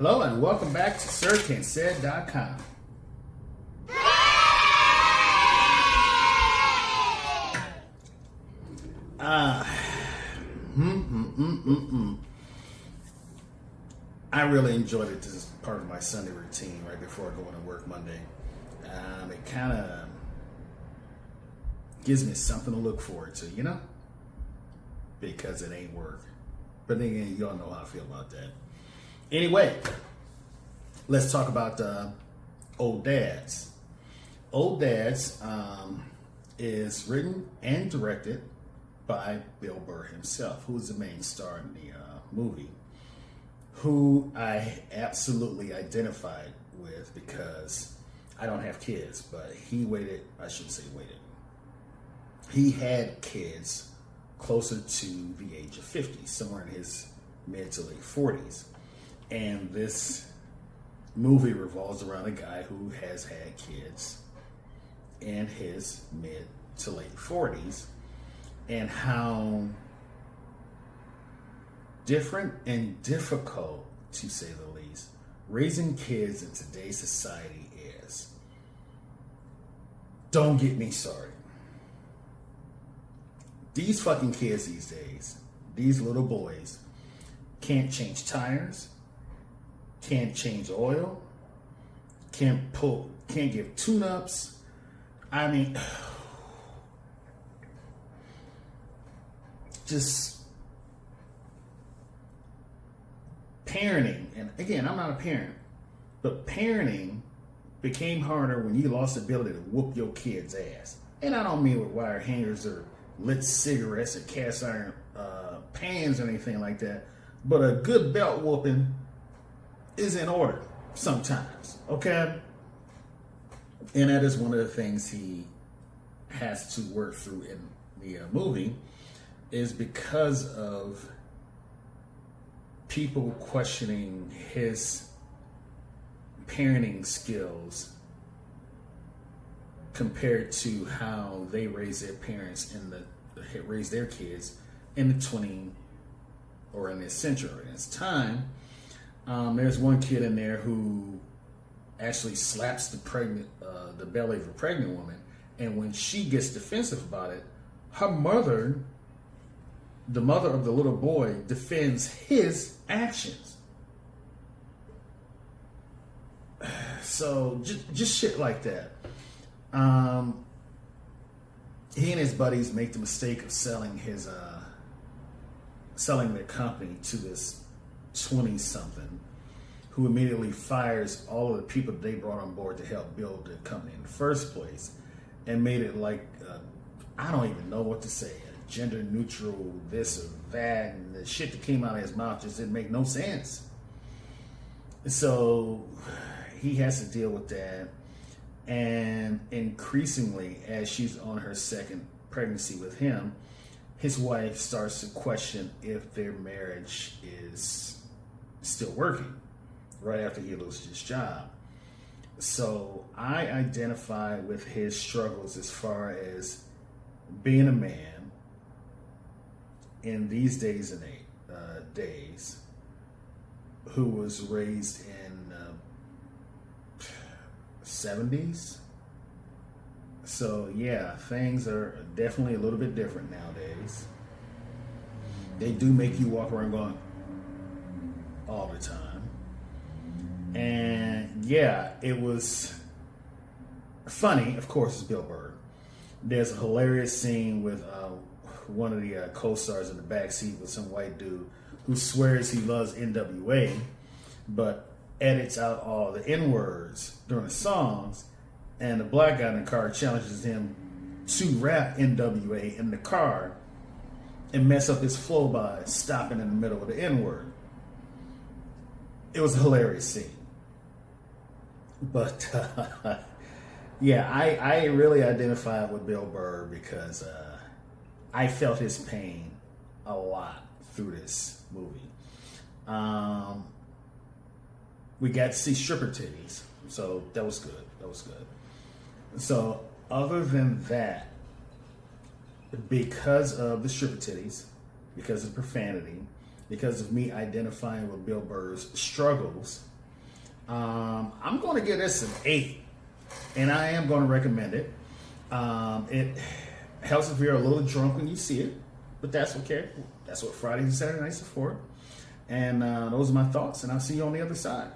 Hello and welcome back to SirKenSaid.com. I really enjoyed it. This is part of my Sunday routine right before going to work Monday. It kind of gives me something to look forward to, you know? Because it ain't work. But then again, y'all know how I feel about that. Anyway, let's talk about Old Dads. Old Dads is written and directed by Bill Burr himself, who is the main star in the movie, who I absolutely identified with because I don't have kids, but he had kids closer to the age of 50, somewhere in his mid to late 40s. And this movie revolves around a guy who has had kids in his mid to late 40s and how different and difficult, to say the least, raising kids in today's society is. Don't get me started. These fucking kids these days, these little boys, can't change tires, can't change oil, can't give tune-ups. I mean, just parenting, and again, I'm not a parent, but parenting became harder when you lost the ability to whoop your kid's ass. And I don't mean with wire hangers or lit cigarettes or cast iron pans or anything like that, but a good belt whooping is in order sometimes, okay? And that is one of the things he has to work through in the movie, is because of people questioning his parenting skills compared to how they raise their parents raise their kids in the 20 or in this century or in this time. There's one kid in there who actually slaps the belly of a pregnant woman, and when she gets defensive about it, her mother, the mother of the little boy, defends his actions. So just shit like that. He and his buddies make the mistake of selling their company to this 20-something who immediately fires all of the people that they brought on board to help build the company in the first place, and made it like I don't even know what to say, a gender neutral this or that, and the shit that came out of his mouth just didn't make no sense. So he has to deal with that. And increasingly, as she's on her second pregnancy with him, his wife starts to question if their marriage is still working right after he loses his job. So I identify with his struggles as far as being a man in these days and days who was raised in 70s. So yeah, things are definitely a little bit different nowadays. They do make you walk around going all the time. And yeah, it was funny. Of course, it's Bill Burr. There's a hilarious scene with one of the co-stars in the backseat with some white dude who swears he loves NWA, but edits out all the N-words during the songs, and the black guy in the car challenges him to rap NWA in the car and mess up his flow by stopping in the middle of the N-word. It was a hilarious scene. But yeah, I really identified with Bill Burr because I felt his pain a lot through this movie. We got to see stripper titties, so that was good. So other than that, because of the stripper titties, because of profanity, because of me identifying with Bill Burr's struggles I'm going to give this an 8, and I am going to recommend it. It helps if you're a little drunk when you see it, but that's okay. That's what Fridays and Saturday nights are for. And those are my thoughts, and I'll see you on the other side.